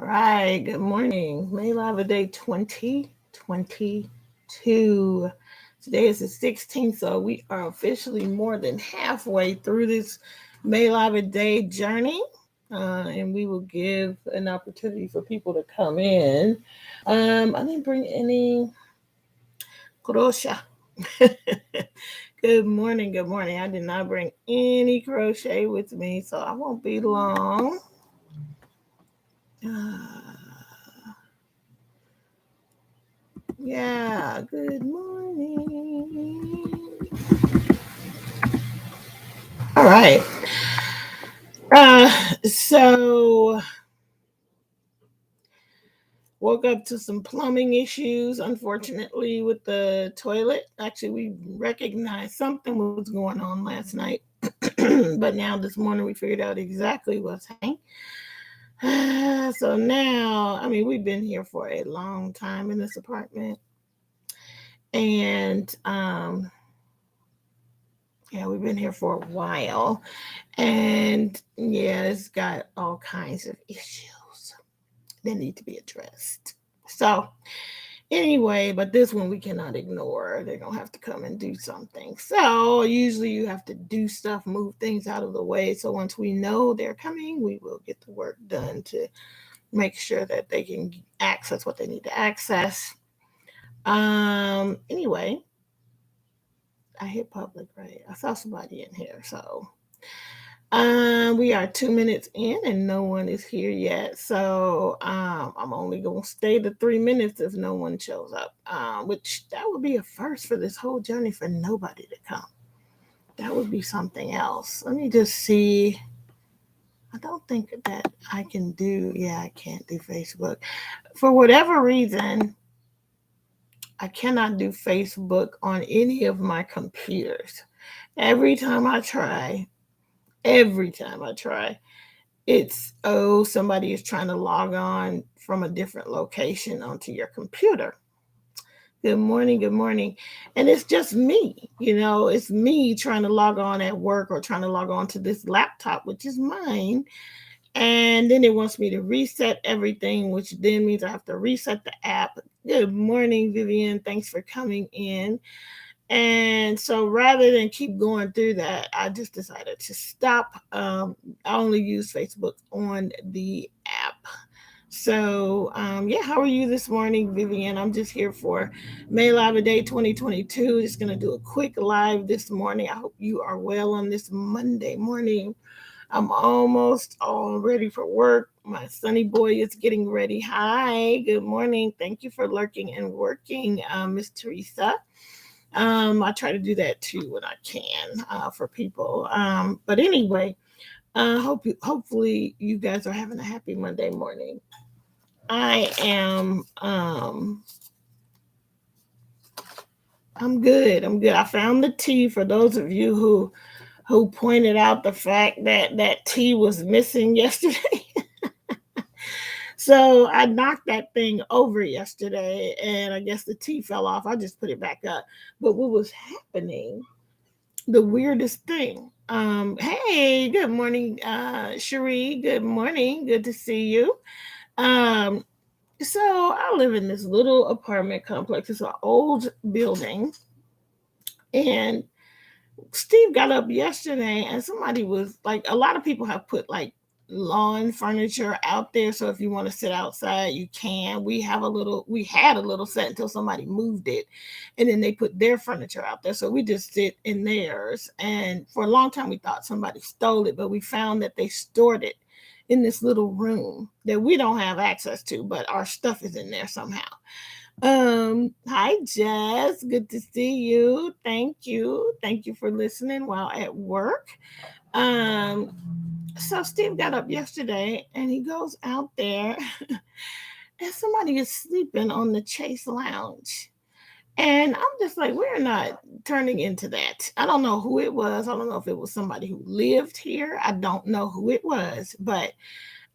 right, good morning. May Lava Day 2022. Today is the 16th, so we are officially more than halfway through this May Lava Day journey. And we will give an opportunity for people to come in. I didn't bring any crochet. Good morning, good morning. I did not bring any crochet with me, so I won't be long. Yeah, good morning. All right. So woke up to some plumbing issues, unfortunately, with the toilet. Actually, we recognized something was going on last night, but now this morning we figured out exactly what's happening. So now, I mean, we've been here for a long time in this apartment, and yeah, we've been here for a while. And yeah, it's got all kinds of issues that need to be addressed. So, anyway, but this one we cannot ignore. They're going to have to come and do something. So, usually you have to do stuff, move things out of the way. So, once we know they're coming, we will get the work done to make sure that they can access what they need to access. Anyway, I hit public, right? I saw somebody in here. So, we are 2 minutes in and no one is here yet. So I'm only gonna stay the 3 minutes if no one shows up. Which that would be a first for this whole journey for nobody to come. That would be something else. Let me just see. I don't think that I can do, yeah, I can't do Facebook. For whatever reason, I cannot do Facebook on any of my computers. Every time I try, every time I try, it's, oh, somebody is trying to log on from a different location onto your computer. Good morning, good morning. And it's just me, it's me trying to log on at work or trying to log on to this laptop, which is mine. And then it wants me to reset everything, which then means I have to reset the app. Good morning, Vivian. Thanks for coming in. And so rather than keep going through that, I just decided to stop. I only use Facebook on the app. So, yeah, how are you this morning, Vivian? I'm just here for May Live Day 2022. Just going to do a quick live this morning. I hope you are well on this Monday morning. I'm almost all ready for work. My sunny boy is getting ready. Hi, good morning. Thank you for lurking and working, Miss Teresa. I try to do that too when I can for people. But anyway, hopefully you guys are having a happy Monday morning. I am. I'm good. I'm good. I found the tea for those of you who pointed out the fact that that tea was missing yesterday. So I knocked that thing over yesterday, and I guess the tea fell off. I just put it back up. But what was happening, the weirdest thing. Hey, good morning, Cherie. Good morning. Good to see you. Um, so I live in this little apartment complex. It's an old building, and Steve got up yesterday, and somebody was like, a lot of people have put like lawn furniture out there. So if you want to sit outside, you can. We had a little set until somebody moved it, and then they put their furniture out there. So we just sit in theirs. And for a long time, we thought somebody stole it, but we found that they stored it in this little room that we don't have access to, but our stuff is in there somehow. Hi Jess, good to see you. Thank you. Thank you for listening while at work. Um, so Steve got up yesterday and he goes out there and somebody is sleeping on the Chase Lounge. And I'm just like, we're not turning into that. I don't know who it was. I don't know if it was somebody who lived here. I don't know who it was, but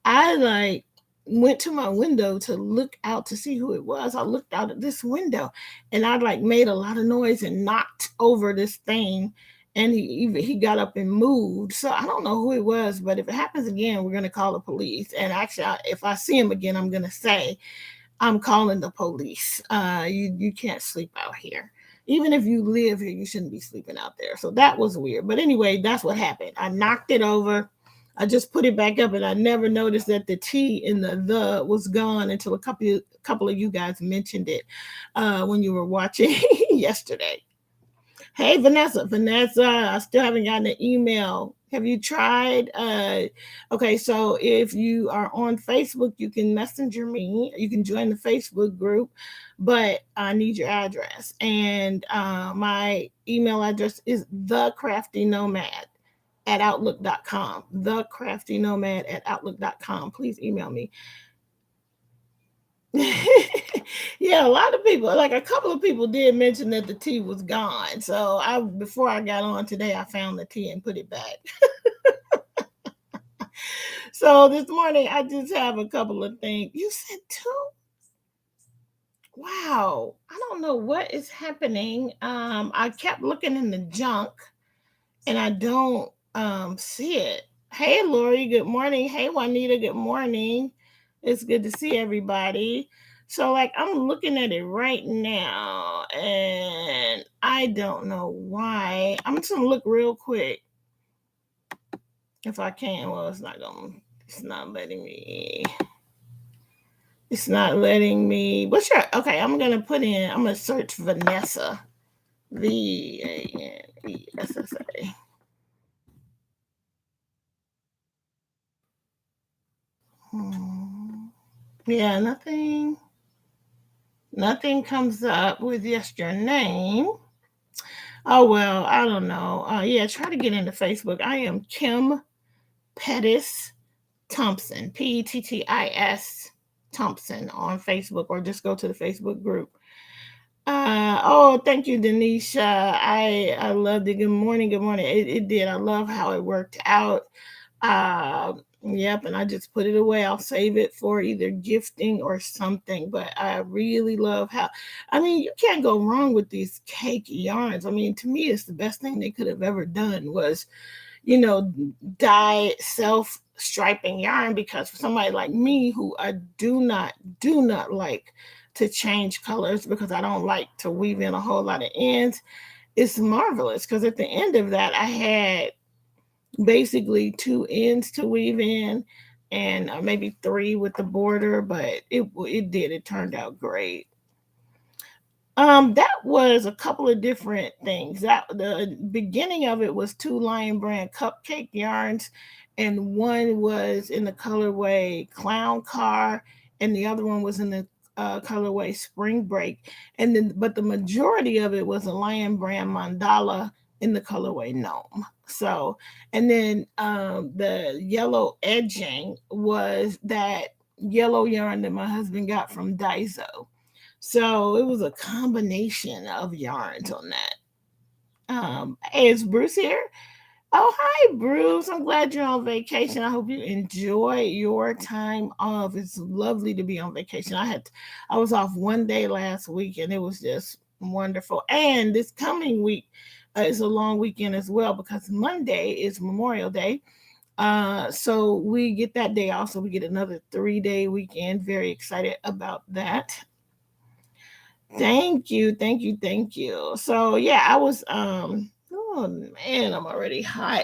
I like went to my window to look out to see who it was. I looked out at this window and I like made a lot of noise and knocked over this thing. and he got up and moved. So I don't know who it was, but if it happens again, we're gonna call the police. And actually, if I see him again, I'm gonna say I'm calling the police. You can't sleep out here. Even if you live here, you shouldn't be sleeping out there. So that was weird. But anyway, that's what happened. I knocked it over. I just put it back up, and I never noticed that the T in the was gone until a couple of you guys mentioned it when you were watching yesterday. Hey, Vanessa, I still haven't gotten an email. Have you tried? Okay, so if you are on Facebook, you can messenger me. You can join the Facebook group, but I need your address. And my email address is thecraftynomad@outlook.com. Thecraftynomad@outlook.com. Please email me. Yeah, a lot of people, like a couple of people did mention that the tea was gone. So before I got on today, I found the tea and put it back. So this morning I just have a couple of things. You said two? Wow. I don't know what is happening. I kept looking in the junk and I don't see it. Hey Lori, good morning. Hey Juanita, good morning. It's good to see everybody. So like I'm looking at it right now and I don't know why. I'm just gonna look real quick if I can. Well, it's not letting me. It's not letting me. What's your okay, I'm gonna search Vanessa. Vanessa. Hmm. Yeah, nothing comes up with just your name. Oh well, I don't know. Yeah, try to get into Facebook. I am Kim Pettis Thompson, Pettis Thompson on Facebook, or just go to the Facebook group. Oh, thank you, Denisha. I loved it. Good morning. Good morning. It did. I love how it worked out. Yep, and I just put it away. I'll save it for either gifting or something. But I really love how, I mean, you can't go wrong with these cake yarns. I mean, to me, it's the best thing they could have ever done was, dye self striping yarn, because for somebody like me who I do not like to change colors because I don't like to weave in a whole lot of ends, it's marvelous because at the end of that I had basically two ends to weave in and maybe three with the border, but it turned out great. That was a couple of different things. That the beginning of it was two Lion Brand cupcake yarns, and one was in the colorway Clown Car, and the other one was in the colorway Spring Break. And then, but the majority of it was a Lion Brand Mandala in the colorway Gnome. So, and then the yellow edging was that yellow yarn that my husband got from Daiso. So it was a combination of yarns on that. Hey, is Bruce here? Oh, hi, Bruce. I'm glad you're on vacation. I hope you enjoy your time off. It's lovely to be on vacation. I was off one day last week, and it was just wonderful. And this coming week is a long weekend as well because Monday is Memorial Day. So we get that day off. So we get another 3-day weekend. Very excited about that. Thank you, thank you, thank you. So yeah, I was oh man, I'm already hot.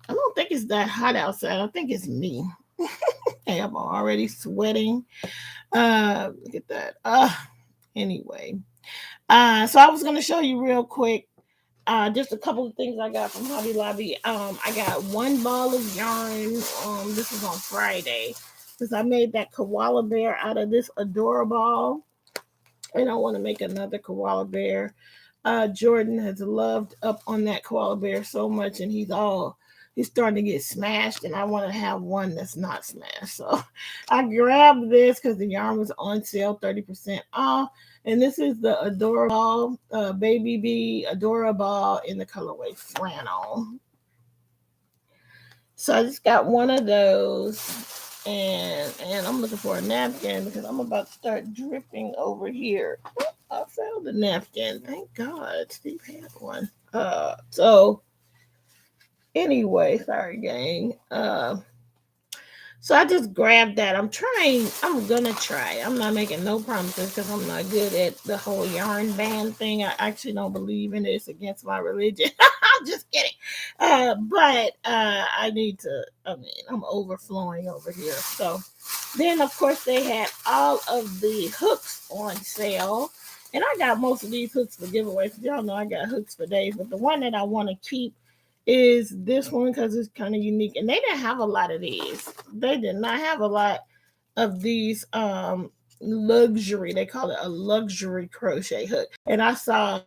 I don't think it's that hot outside. I think it's me. Hey, I'm already sweating. Look at that. Anyway. So I was gonna show you real quick. Just a couple of things I got from Hobby Lobby. I got one ball of yarn. This was on Friday. Because I made that koala bear out of this adorable. And I want to make another koala bear. Jordan has loved up on that koala bear so much, and he's starting to get smashed, and I want to have one that's not smashed. So I grabbed this because the yarn was on sale, 30% off. And this is the adorable baby bee adorable in the colorway flannel. So I just got one of those, and I'm looking for a napkin because I'm about to start dripping over here. I found a napkin. Thank God, Steve had one. So anyway, sorry gang. So I just grabbed that. I'm gonna try. I'm not making no promises because I'm not good at the whole yarn band thing. I actually don't believe in it. It's against my religion. I'm just kidding. But I need to, I mean, I'm overflowing over here. So then, of course, they had all of the hooks on sale. And I got most of these hooks for giveaways. Y'all know I got hooks for days. But the one that I want to keep is this one because it's kind of unique. And they didn't have a lot of these. They did not have a lot of these luxury. They call it a luxury crochet hook. And I saw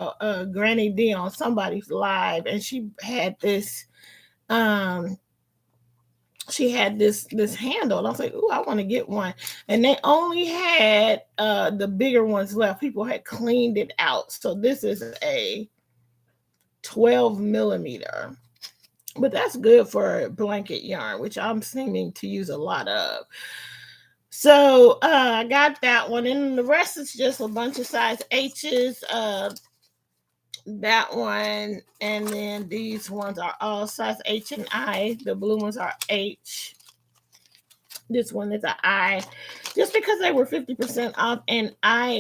Granny D on somebody's live, and um she had this handle, and I was like, "Ooh, I want to get one." And they only had the bigger ones left. People had cleaned it out, so this is a 12 millimeter, but that's good for blanket yarn, which I'm seeming to use a lot of. So I got that one, and the rest is just a bunch of size H's. That one, and then these ones are all size H and I. The blue ones are H. This one is an I, just because they were 50% off. And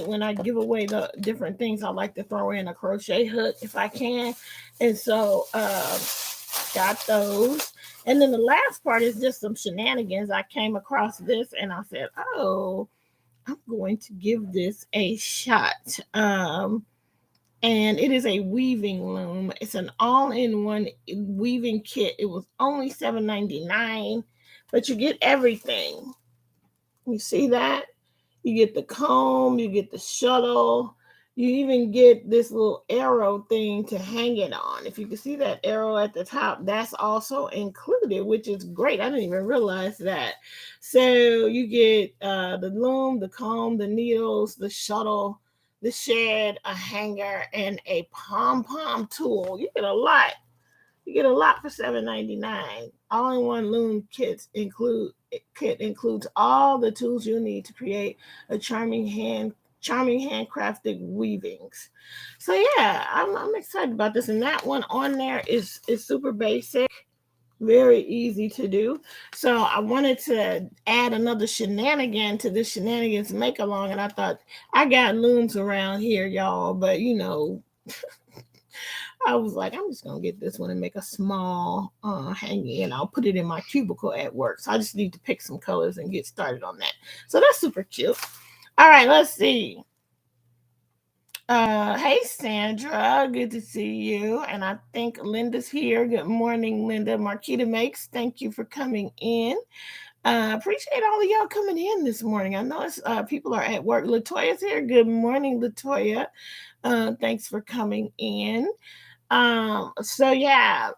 when I give away the different things, I like to throw in a crochet hook if I can. And so got those. And then the last part is just some shenanigans. I came across this and I said, oh, I'm going to give this a shot. And it is a weaving loom. It's an all-in-one weaving kit. It was only $7.99, but you get everything. You see that? You get the comb, you get the shuttle, you even get this little arrow thing to hang it on. If you can see that arrow at the top, that's also included, which is great. I didn't even realize that. So you get the loom, the comb, the needles, the shuttle, the shed, a hanger, and a pom-pom tool. You get a lot. You get a lot for $7.99. All-in-one loom kit includes all the tools you need to create a charming handcrafted weavings. So yeah, I'm excited about this. And that one on there is super basic, very easy to do. So I wanted to add another shenanigan to this shenanigans make along, and I thought I got looms around here, y'all, but I was like, I'm just gonna get this one and make a small hanging, and I'll put it in my cubicle at work. So I just need to pick some colors and get started on that. So that's super cute. All right, let's see. Hey Sandra, good to see you. And I think Linda's here. Good morning, Linda. Marquita Makes, thank you for coming in. Appreciate all of y'all coming in this morning. I know it's people are at work. Latoya's here. Good morning, Latoya. Thanks for coming in. So yeah,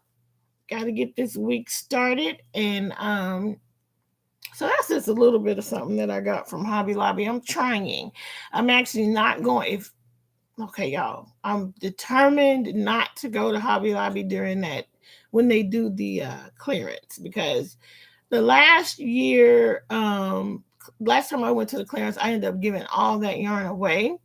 got to get this week started, and so that's just a little bit of something that I got from Hobby Lobby. I'm actually not going. If Okay, y'all, I'm determined not to go to Hobby Lobby during that when they do the clearance, because the last time I went to the clearance, I ended up giving all that yarn away.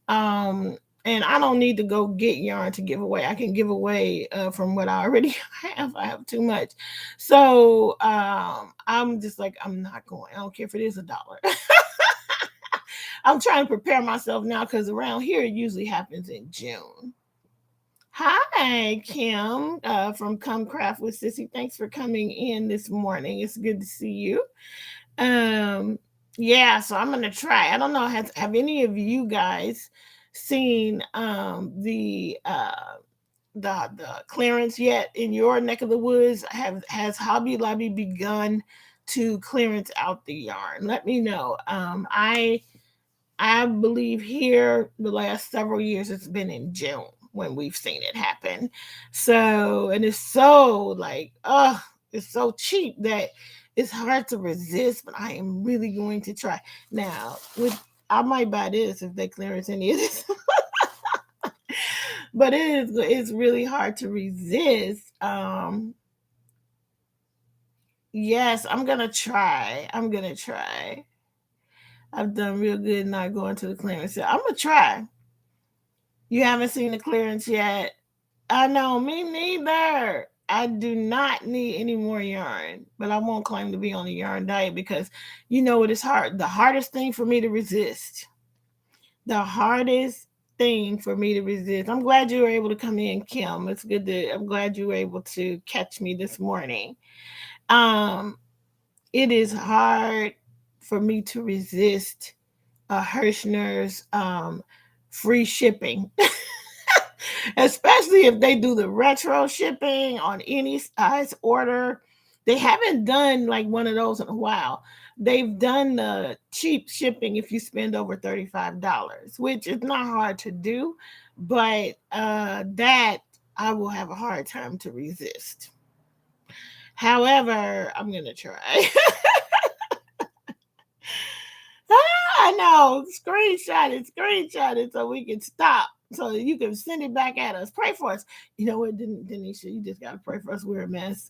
Um, and I don't need to go get yarn to give away. I can give away from what I already have. I have too much. So I'm just like, I'm not going. I don't care if it is $1. I'm trying to prepare myself now because around here it usually happens in June. Hi, Kim from Come Craft with Sissy. Thanks for coming in this morning. It's good to see you. Yeah, so I'm gonna try. I don't know. Have any of you guys seen the clearance yet in your neck of the woods? Has Hobby Lobby begun to clearance out the yarn? Let me know. I believe here the last several years it's been in June when we've seen it happen. So, and it's so like, it's so cheap that it's hard to resist, but I am really going to try. Now, I might buy this if they clearance any of this. But it's really hard to resist. Yes, I'm gonna try. I've done real good not going to the clearance. So I'm gonna try. You haven't seen the clearance yet? I know, me neither. I do not need any more yarn, but I won't claim to be on a yarn diet because you know what is hard. The hardest thing for me to resist. The hardest thing for me to resist. I'm glad you were able to come in, Kim. It's good to. I'm glad you were able to catch me this morning. Um, it is hard for me to resist a Hirschner's free shipping. Especially if they do the retro shipping on any size order. They haven't done like one of those in a while. They've done the cheap shipping if you spend over $35, which is not hard to do, but that I will have a hard time to resist. However, I'm gonna try. I know. Screenshot it so we can stop. So you can send it back at us. Pray for us. You know what, Denisha? You just gotta pray for us. We're a mess.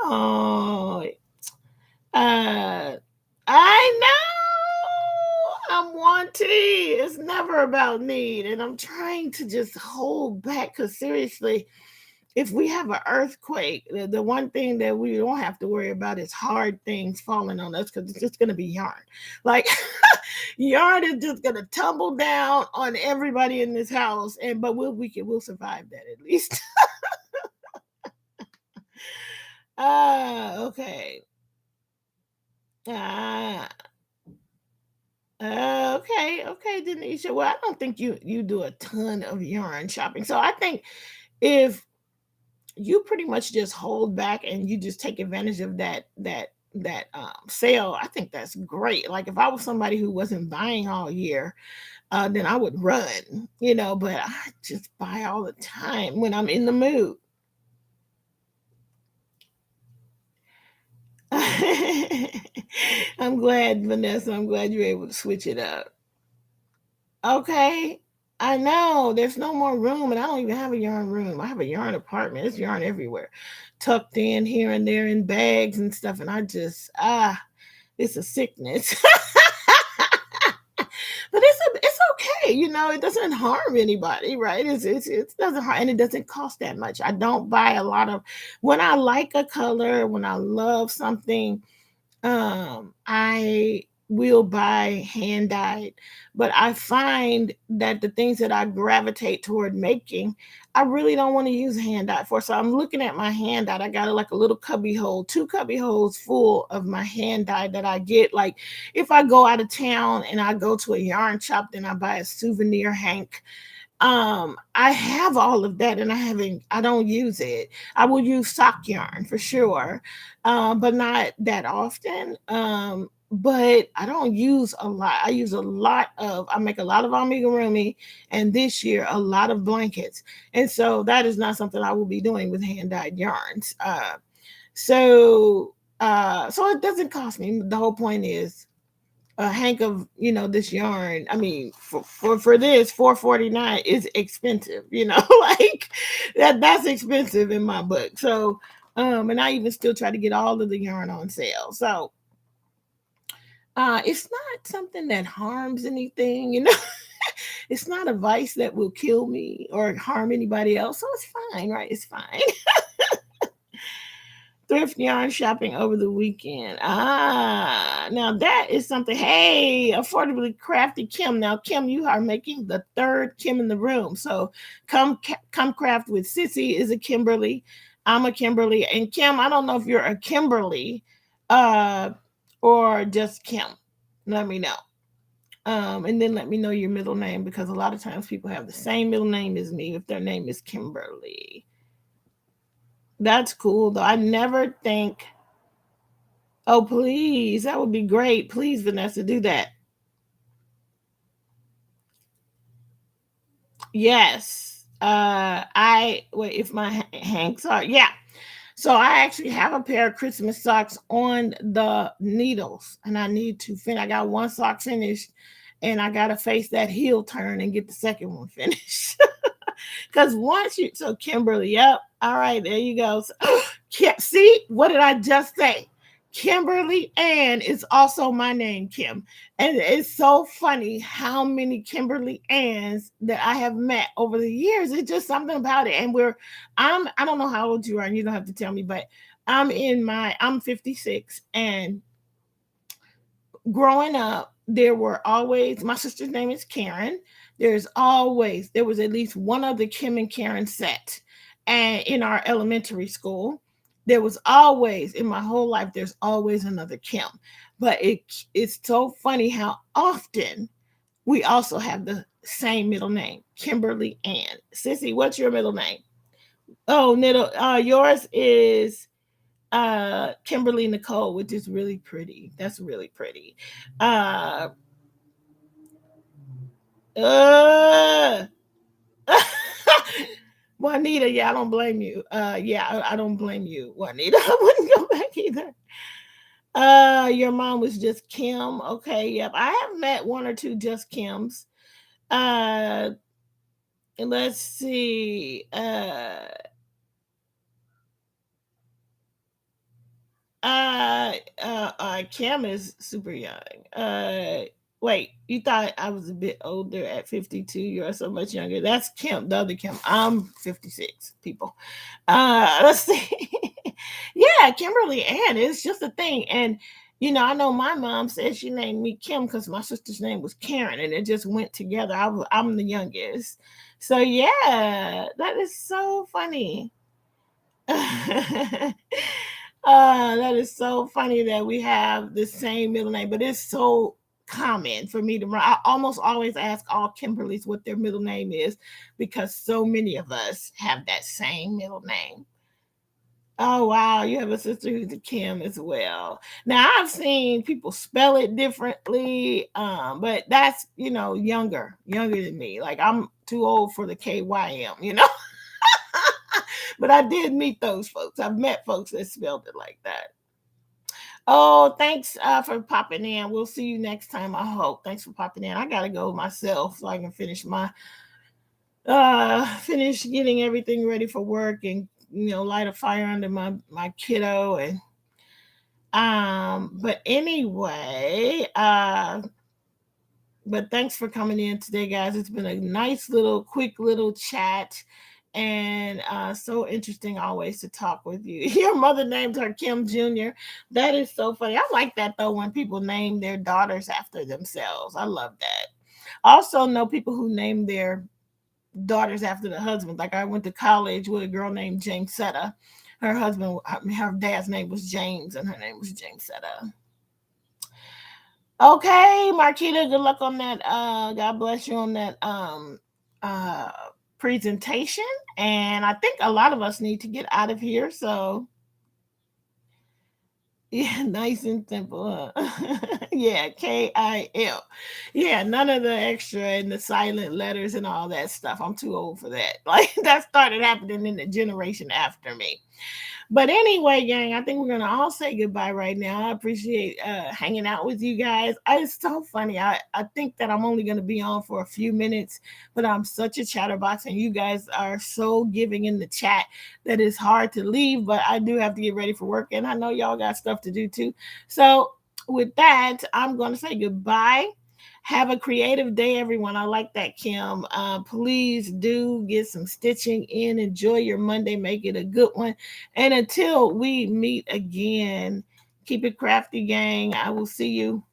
Oh, uh, I know. I'm wanting. It's never about need, and I'm trying to just hold back. Cause seriously, if we have an earthquake, the one thing that we don't have to worry about is hard things falling on us because it's just going to be yarn. Like yarn is just going to tumble down on everybody in this house, and but we'll survive that at least. Okay. Uh, okay, Denisha. Well, I don't think you do a ton of yarn shopping, so I think if you pretty much just hold back and you just take advantage of that sale. I think that's great. Like if I was somebody who wasn't buying all year, then I would run, but I just buy all the time when I'm in the mood. I'm glad, Vanessa. I'm glad you're able to switch it up. Okay. I know there's no more room, and I don't even have a yarn room. I have a yarn apartment. It's yarn everywhere, tucked in here and there in bags and stuff. And I just it's a sickness. But it's okay, it doesn't harm anybody, right? It doesn't harm, and it doesn't cost that much. I don't buy a lot of when I like a color, when I love something, I will buy hand dyed, but I find that the things that I gravitate toward making, I really don't want to use hand dyed for. So I'm looking at my hand dyed. I got like a little cubby hole, two cubby holes full of my hand dyed that I get. Like if I go out of town and I go to a yarn shop, then I buy a souvenir hank. I have all of that and I don't use it. I will use sock yarn for sure, but not that often. But I don't use a lot. I make a lot of amigurumi, and this year a lot of blankets. And so that is not something I will be doing with hand dyed yarns. So it doesn't cost me. The whole point is a hank of this yarn. I mean, for this 449 is expensive, like that's expensive in my book. So and I even still try to get all of the yarn on sale. So it's not something that harms anything, it's not a vice that will kill me or harm anybody else. So it's fine, right? It's fine. Thrift yarn shopping over the weekend. Now that is something. Hey, affordably crafty Kim. Now, Kim, you are making the third Kim in the room. So come craft with Sissy is a Kimberly. I'm a Kimberly. And Kim, I don't know if you're a Kimberly or just Kim. Let me know. And then let me know your middle name because a lot of times people have the same middle name as me if their name is Kimberly. That's cool though. I never think, oh please, that would be great. Please, Vanessa, do that. Yes. I wait if my hanks are So I actually have a pair of Christmas socks on the needles, and I need to finish. I got one sock finished, and I gotta face that heel turn and get the second one finished. Because Kimberly, yep. All right, there you go. So, see, what did I just say? Kimberly Ann is also my name, Kim. And it's so funny how many Kimberly Anns that I have met over the years. It's just something about it. And I don't know how old you are, and you don't have to tell me, but I'm 56, and growing up, there were always, my sister's name is Karen. There was at least one other Kim and Karen set. And in our elementary school, there was always, in my whole life, there's always another Kim. But it's so funny how often we also have the same middle name, Kimberly Ann. Sissy, what's your middle name? Oh, yours is Kimberly Nicole, which is really pretty. That's really pretty. Uh uh Juanita, yeah, I don't blame you. Yeah, I don't blame you, Juanita. I wouldn't go back either. Your mom was just Kim. Okay, yep. I have met one or two just Kims. Uh let's see. Kim is super young. Wait, you thought I was a bit older at 52? You're so much younger. That's Kim, the other Kim. I'm 56, people. Let's see. Yeah, Kimberly Ann is just a thing. And, I know my mom said she named me Kim because my sister's name was Karen, and it just went together. I'm the youngest. So, yeah, that is so funny. That is so funny that we have the same middle name, but it's so common for me to run. I almost always ask all Kimberlys what their middle name is because so many of us have that same middle name. Oh wow, you have a sister who's a Kim as well. Now I've seen people spell it differently, but that's younger than me. Like I'm too old for the KYM. But I did meet those folks. I've met folks that spelled it like that. Oh, thanks for popping in. We'll see you next time, I hope. Thanks for popping in. I gotta go myself so I can finish getting everything ready for work, and light a fire under my kiddo. And but anyway, but thanks for coming in today, guys. It's been a nice little quick little chat, and so interesting always to talk with you. Your mother named her Kim Jr. That is so funny. I like that though, when people name their daughters after themselves. I love that. I also know people who name their daughters after the husband. Like I went to college with a girl named James Setta. Her husband, her dad's name was James, and her name was James Setta. Okay, Marquita, good luck on that. God bless you on that uh presentation. And I think a lot of us need to get out of here. So yeah, nice and simple. Huh? Yeah, KIL. Yeah, none of the extra and the silent letters and all that stuff. I'm too old for that. Like that started happening in the generation after me. But anyway, gang, I think we're gonna all say goodbye right now. I appreciate hanging out with you guys. It's so funny. I think that I'm only gonna be on for a few minutes, but I'm such a chatterbox, and you guys are so giving in the chat that it's hard to leave. But I do have to get ready for work, and I know y'all got stuff to do too. So with that, I'm gonna say goodbye. Have a creative day, everyone. I like that, Kim. Please do get some stitching in. Enjoy your Monday. Make it a good one. And until we meet again, keep it crafty, gang. I will see you